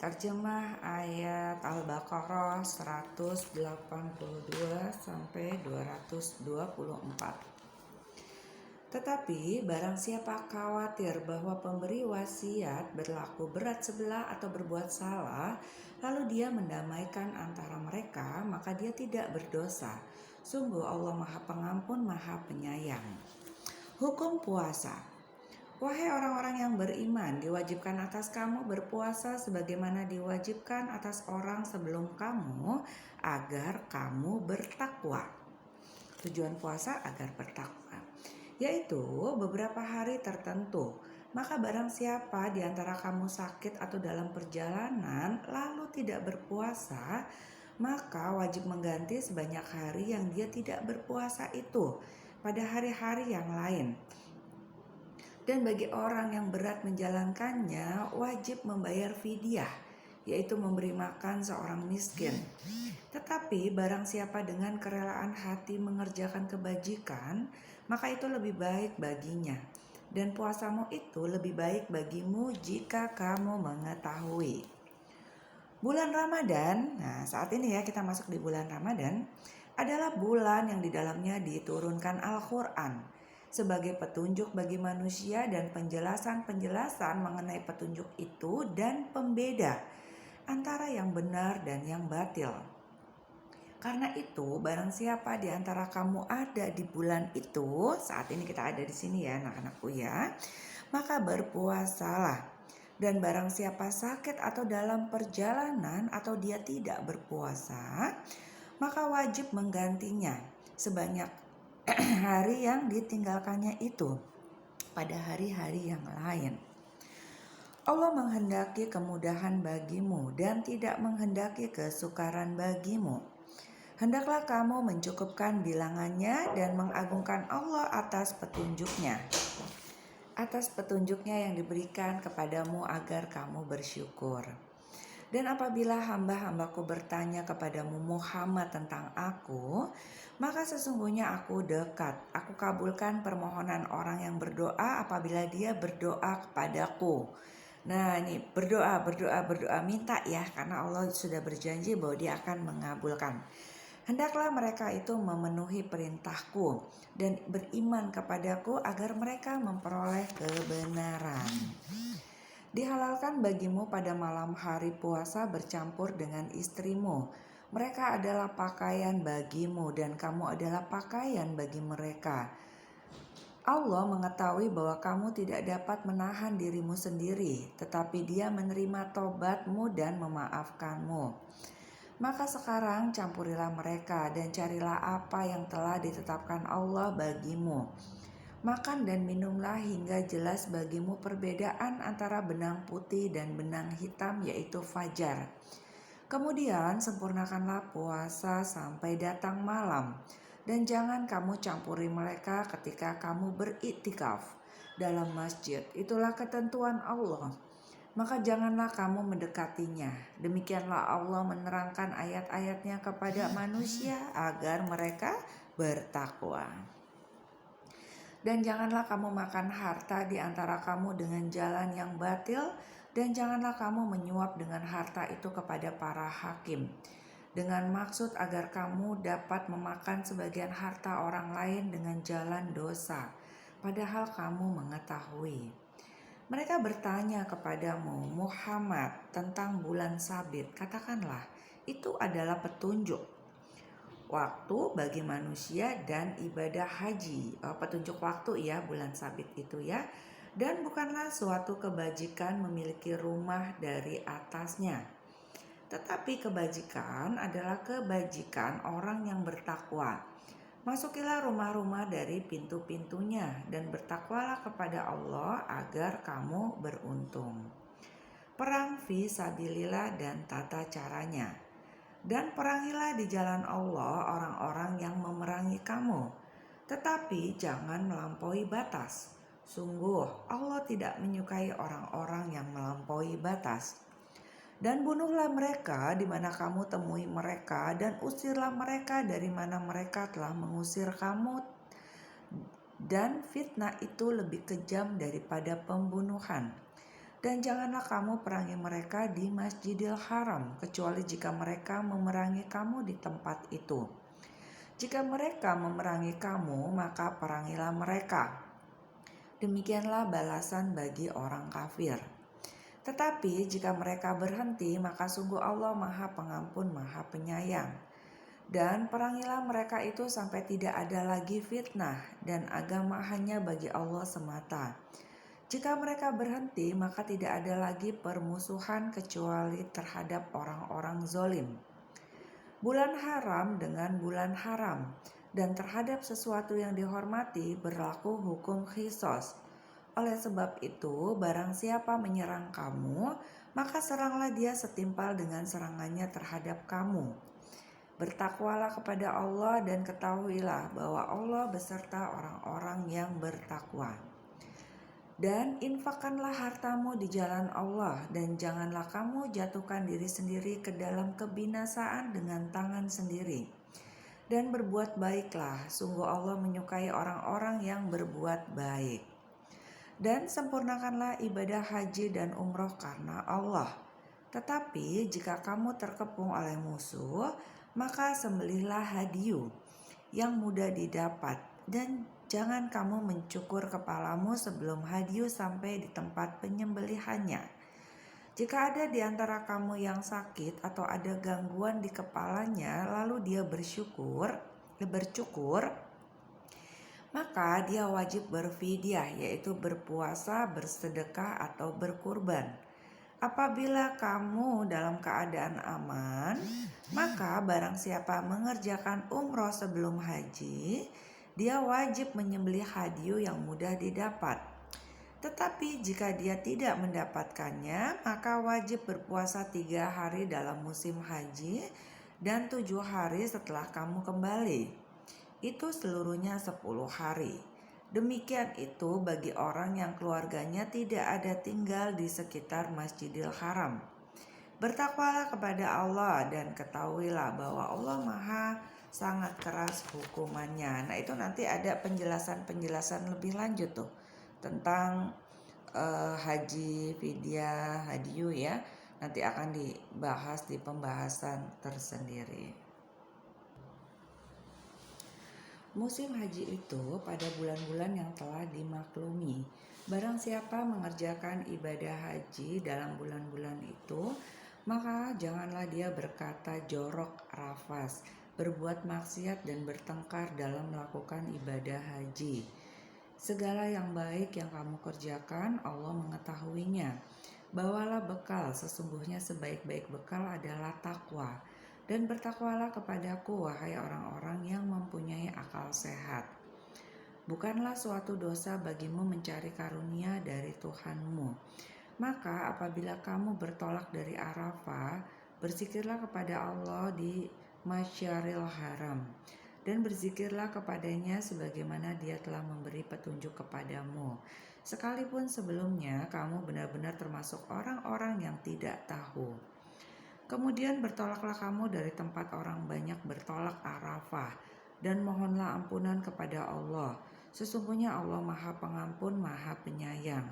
Terjemah ayat Al-Baqarah 182 sampai 224. Tetapi barang siapa khawatir bahwa pemberi wasiat berlaku berat sebelah atau berbuat salah, lalu dia mendamaikan antara mereka, maka dia tidak berdosa. Sungguh Allah Maha Pengampun, Maha Penyayang. Hukum puasa. Wahai orang-orang yang beriman, diwajibkan atas kamu berpuasa sebagaimana diwajibkan atas orang sebelum kamu, agar kamu bertakwa. Tujuan puasa agar bertakwa, yaitu beberapa hari tertentu. Maka barang siapa di antara kamu sakit atau dalam perjalanan lalu tidak berpuasa, maka wajib mengganti sebanyak hari yang dia tidak berpuasa itu pada hari-hari yang lain. Dan bagi orang yang berat menjalankannya, wajib membayar fidyah, yaitu memberi makan seorang miskin. Tetapi barang siapa dengan kerelaan hati mengerjakan kebajikan, maka itu lebih baik baginya. Dan puasamu itu lebih baik bagimu jika kamu mengetahui. Bulan Ramadan, nah saat ini ya kita masuk di bulan Ramadan, adalah bulan yang di dalamnya diturunkan Al-Quran sebagai petunjuk bagi manusia dan penjelasan-penjelasan mengenai petunjuk itu dan pembeda antara yang benar dan yang batil. Karena itu, barang siapa di antara kamu ada di bulan itu, saat ini kita ada di sini ya anak-anakku ya, maka berpuasalah. Dan barang siapa sakit atau dalam perjalanan atau dia tidak berpuasa, maka wajib menggantinya sebanyak hari yang ditinggalkannya itu pada hari-hari yang lain. Allah menghendaki kemudahan bagimu dan tidak menghendaki kesukaran bagimu. Hendaklah kamu mencukupkan bilangannya dan mengagungkan Allah atas petunjuknya yang diberikan kepadamu agar kamu bersyukur. Dan apabila hamba-hambaku bertanya kepadamu Muhammad tentang aku, maka sesungguhnya aku dekat. Aku kabulkan permohonan orang yang berdoa apabila dia berdoa kepadaku. Nah ini berdoa, minta ya, karena Allah sudah berjanji bahwa dia akan mengabulkan. Hendaklah mereka itu memenuhi perintahku dan beriman kepadaku agar mereka memperoleh kebenaran. Dihalalkan bagimu pada malam hari puasa bercampur dengan istrimu. Mereka adalah pakaian bagimu dan kamu adalah pakaian bagi mereka. Allah mengetahui bahwa kamu tidak dapat menahan dirimu sendiri, tetapi Dia menerima tobatmu dan memaafkanmu. Maka sekarang campurilah mereka dan carilah apa yang telah ditetapkan Allah bagimu. Makan dan minumlah hingga jelas bagimu perbedaan antara benang putih dan benang hitam, yaitu fajar. Kemudian sempurnakanlah puasa sampai datang malam. Dan jangan kamu campuri mereka ketika kamu beriktikaf dalam masjid. Itulah ketentuan Allah. Maka janganlah kamu mendekatinya. Demikianlah Allah menerangkan ayat-ayatnya kepada manusia agar mereka bertakwa. Dan janganlah kamu makan harta di antara kamu dengan jalan yang batil, dan janganlah kamu menyuap dengan harta itu kepada para hakim, dengan maksud agar kamu dapat memakan sebagian harta orang lain dengan jalan dosa, padahal kamu mengetahui. Mereka bertanya kepadamu, Muhammad, tentang bulan sabit. Katakanlah, itu adalah petunjuk waktu bagi manusia dan ibadah haji. Petunjuk waktu ya, bulan sabit itu ya. Dan bukanlah suatu kebajikan memiliki rumah dari atasnya. Tetapi kebajikan adalah kebajikan orang yang bertakwa. Masukilah rumah-rumah dari pintu-pintunya dan bertakwalah kepada Allah agar kamu beruntung. Perang fi sabilillah dan tata caranya. Dan perangilah di jalan Allah orang-orang yang memerangi kamu. Tetapi jangan melampaui batas. Sungguh Allah tidak menyukai orang-orang yang melampaui batas. Dan bunuhlah mereka di mana kamu temui mereka, dan usirlah mereka dari mana mereka telah mengusir kamu. Dan fitnah itu lebih kejam daripada pembunuhan. Dan janganlah kamu perangi mereka di Masjidil Haram, kecuali jika mereka memerangi kamu di tempat itu. Jika mereka memerangi kamu, maka perangilah mereka. Demikianlah balasan bagi orang kafir. Tetapi jika mereka berhenti, maka sungguh Allah Maha Pengampun, Maha Penyayang. Dan perangilah mereka itu sampai tidak ada lagi fitnah, dan agama hanya bagi Allah semata. Jika mereka berhenti, maka tidak ada lagi permusuhan kecuali terhadap orang-orang zolim. Bulan haram dengan bulan haram, dan terhadap sesuatu yang dihormati berlaku hukum khisos. Oleh sebab itu, barang siapa menyerang kamu, maka seranglah dia setimpal dengan serangannya terhadap kamu. Bertakwalah kepada Allah dan ketahuilah bahwa Allah beserta orang-orang yang bertakwa. Dan infakkanlah hartamu di jalan Allah, dan janganlah kamu jatuhkan diri sendiri ke dalam kebinasaan dengan tangan sendiri. Dan berbuat baiklah, sungguh Allah menyukai orang-orang yang berbuat baik. Dan sempurnakanlah ibadah haji dan umroh karena Allah. Tetapi jika kamu terkepung oleh musuh, maka sembelihlah hadiyu yang mudah didapat, dan jangan kamu mencukur kepalamu sebelum hadiyu sampai di tempat penyembelihannya. Jika ada di antara kamu yang sakit atau ada gangguan di kepalanya, lalu dia bercukur, maka dia wajib berfidyah, yaitu berpuasa, bersedekah, atau berkurban. Apabila kamu dalam keadaan aman, maka barang siapa mengerjakan umroh sebelum haji, dia wajib menyembelih hadiyu yang mudah didapat. Tetapi jika dia tidak mendapatkannya, maka wajib berpuasa 3 hari dalam musim haji dan 7 hari setelah kamu kembali. Itu seluruhnya 10 hari. Demikian itu bagi orang yang keluarganya tidak ada tinggal di sekitar Masjidil Haram. Bertakwalah kepada Allah dan ketahuilah bahwa Allah Maha sangat keras hukumannya. Nah, itu nanti ada penjelasan lebih lanjut tuh tentang haji, fidyah, hadiyu ya. Nanti akan dibahas di pembahasan tersendiri. Musim haji itu pada bulan-bulan yang telah dimaklumi. Barang siapa mengerjakan ibadah haji dalam bulan-bulan itu, maka janganlah dia berkata jorok, rafas, berbuat maksiat dan bertengkar dalam melakukan ibadah haji. Segala yang baik yang kamu kerjakan, Allah mengetahuinya. Bawalah bekal, sesungguhnya sebaik-baik bekal adalah takwa. Dan bertakwalah kepadaku, wahai orang-orang yang mempunyai akal sehat. Bukanlah suatu dosa bagimu mencari karunia dari Tuhanmu. Maka apabila kamu bertolak dari Arafah, berzikirlah kepada Allah di Masyaril Haram. Dan berzikirlah kepadanya sebagaimana dia telah memberi petunjuk kepadamu. Sekalipun sebelumnya kamu benar-benar termasuk orang-orang yang tidak tahu. Kemudian bertolaklah kamu dari tempat orang banyak bertolak Arafah, dan mohonlah ampunan kepada Allah. Sesungguhnya Allah Maha Pengampun, Maha Penyayang.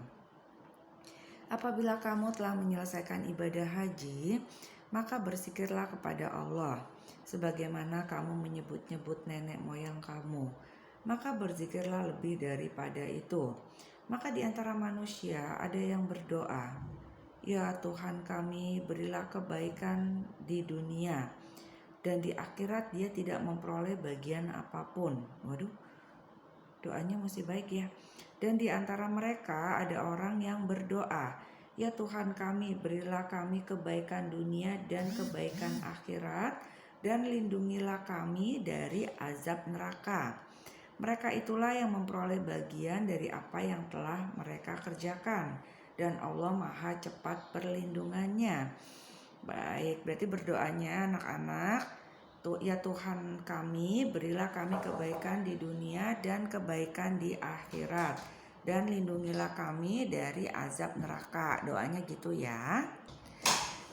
Apabila kamu telah menyelesaikan ibadah haji, maka berzikirlah kepada Allah, sebagaimana kamu menyebut-nyebut nenek moyang kamu. Maka berzikirlah lebih daripada itu. Maka di antara manusia ada yang berdoa, ya Tuhan kami, berilah kebaikan di dunia, dan di akhirat dia tidak memperoleh bagian apapun. Waduh, doanya mesti baik ya. Dan di antara mereka ada orang yang berdoa, ya Tuhan kami, berilah kami kebaikan dunia dan kebaikan akhirat, dan lindungilah kami dari azab neraka. Mereka itulah yang memperoleh bagian dari apa yang telah mereka kerjakan, dan Allah Maha cepat perlindungannya. Baik, berarti berdoanya anak-anak, ya Tuhan kami, berilah kami kebaikan di dunia dan kebaikan di akhirat, dan lindungilah kami dari azab neraka. Doanya gitu ya.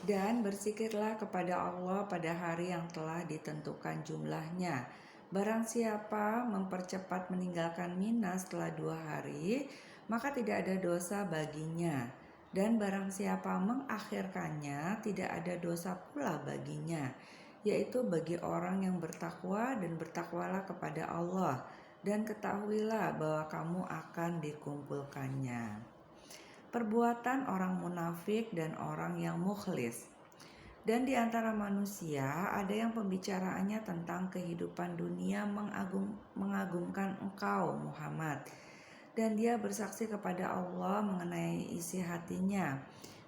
Dan berzikirlah kepada Allah pada hari yang telah ditentukan jumlahnya. Barang siapa mempercepat meninggalkan Mina setelah 2 hari, maka tidak ada dosa baginya. Dan barang siapa mengakhirkannya, tidak ada dosa pula baginya, yaitu bagi orang yang bertakwa, dan bertakwalah kepada Allah, dan ketahuilah bahwa kamu akan dikumpulkannya. Perbuatan orang munafik dan orang yang mukhlis. Dan di antara manusia ada yang pembicaraannya tentang kehidupan dunia mengagumkan engkau Muhammad. Dan dia bersaksi kepada Allah mengenai isi hatinya,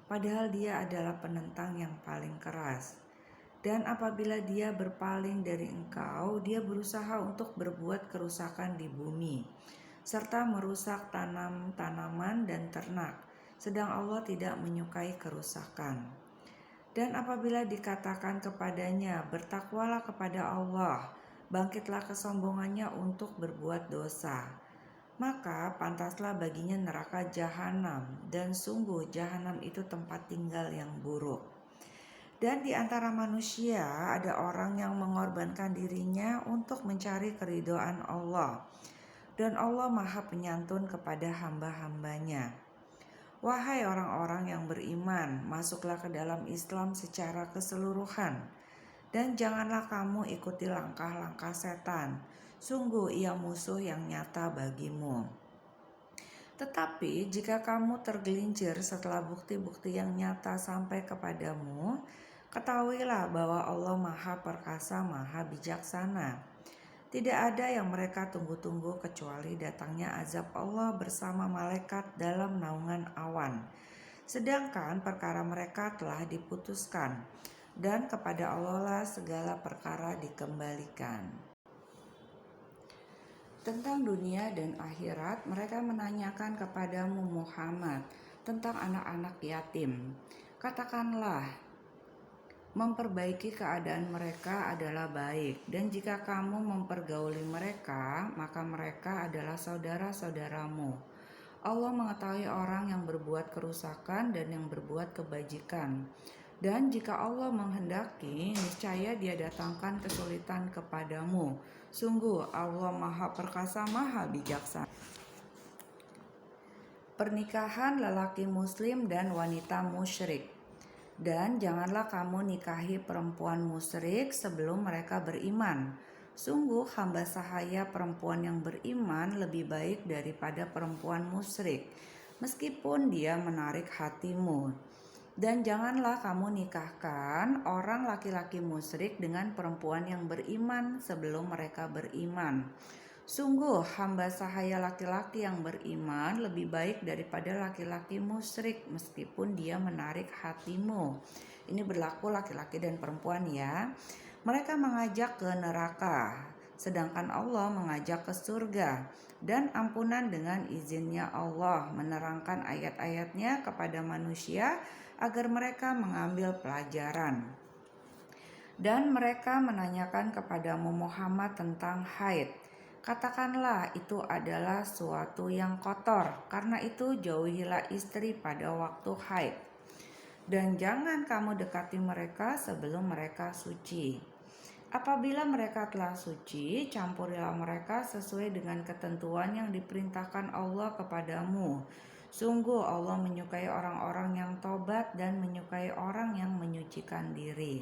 padahal dia adalah penentang yang paling keras. Dan apabila dia berpaling dari engkau, dia berusaha untuk berbuat kerusakan di bumi, serta merusak tanaman dan ternak, sedang Allah tidak menyukai kerusakan. Dan apabila dikatakan kepadanya, bertakwalah kepada Allah, bangkitlah kesombongannya untuk berbuat dosa, maka pantaslah baginya neraka jahanam, dan sungguh jahanam itu tempat tinggal yang buruk. Dan di antara manusia ada orang yang mengorbankan dirinya untuk mencari keridhaan Allah, dan Allah Maha Penyantun kepada hamba-hambanya. Wahai orang-orang yang beriman, masuklah ke dalam Islam secara keseluruhan, dan janganlah kamu ikuti langkah-langkah setan. Sungguh ia musuh yang nyata bagimu. Tetapi jika kamu tergelincir setelah bukti-bukti yang nyata sampai kepadamu, ketahuilah bahwa Allah Maha Perkasa, Maha Bijaksana. Tidak ada yang mereka tunggu-tunggu kecuali datangnya azab Allah bersama malaikat dalam naungan awan. Sedangkan perkara mereka telah diputuskan, dan kepada Allah lah segala perkara dikembalikan. Tentang dunia dan akhirat, mereka menanyakan kepadamu Muhammad tentang anak-anak yatim. Katakanlah, memperbaiki keadaan mereka adalah baik, dan jika kamu mempergauli mereka, maka mereka adalah saudara-saudaramu. Allah mengetahui orang yang berbuat kerusakan dan yang berbuat kebajikan. Dan jika Allah menghendaki, niscaya Dia datangkan kesulitan kepadamu. Sungguh Allah Maha Perkasa, Maha Bijaksana. Pernikahan lelaki muslim dan wanita musyrik. Dan janganlah kamu nikahi perempuan musyrik sebelum mereka beriman. Sungguh hamba sahaya perempuan yang beriman lebih baik daripada perempuan musyrik, meskipun dia menarik hatimu. Dan janganlah kamu nikahkan orang laki-laki musyrik dengan perempuan yang beriman sebelum mereka beriman. Sungguh hamba sahaya laki-laki yang beriman lebih baik daripada laki-laki musyrik, meskipun dia menarik hatimu. Ini berlaku laki-laki dan perempuan ya. Mereka mengajak ke neraka, sedangkan Allah mengajak ke surga. Dan ampunan dengan izinnya Allah menerangkan ayat-ayatnya kepada manusia agar mereka mengambil pelajaran. Dan mereka menanyakan kepadamu Muhammad tentang haid. Katakanlah itu adalah suatu yang kotor, karena itu jauhilah istri pada waktu haid. Dan jangan kamu dekati mereka sebelum mereka suci. Apabila mereka telah suci, campurilah mereka sesuai dengan ketentuan yang diperintahkan Allah kepadamu. Sungguh Allah menyukai orang-orang yang tobat dan menyukai orang yang menyucikan diri.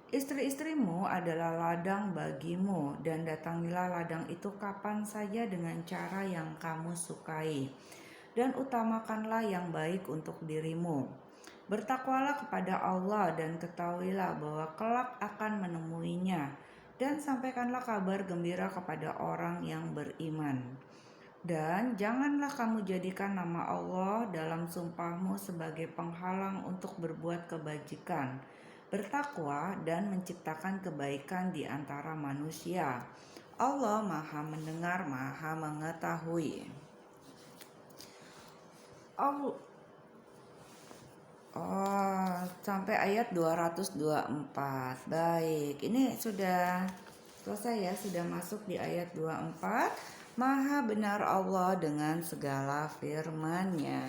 Istri-istrimu adalah ladang bagimu, dan datangilah ladang itu kapan saja dengan cara yang kamu sukai, dan utamakanlah yang baik untuk dirimu. Bertakwalah kepada Allah dan ketahuilah bahwa kelak akan menemuinya, dan sampaikanlah kabar gembira kepada orang yang beriman. Dan janganlah kamu jadikan nama Allah dalam sumpahmu sebagai penghalang untuk berbuat kebajikan. Bertakwa dan menciptakan kebaikan di antara manusia. Allah Maha Mendengar, Maha Mengetahui. Sampai ayat 224. Baik, ini sudah selesai ya, sudah masuk di ayat 24. Maha benar Allah dengan segala firman-Nya.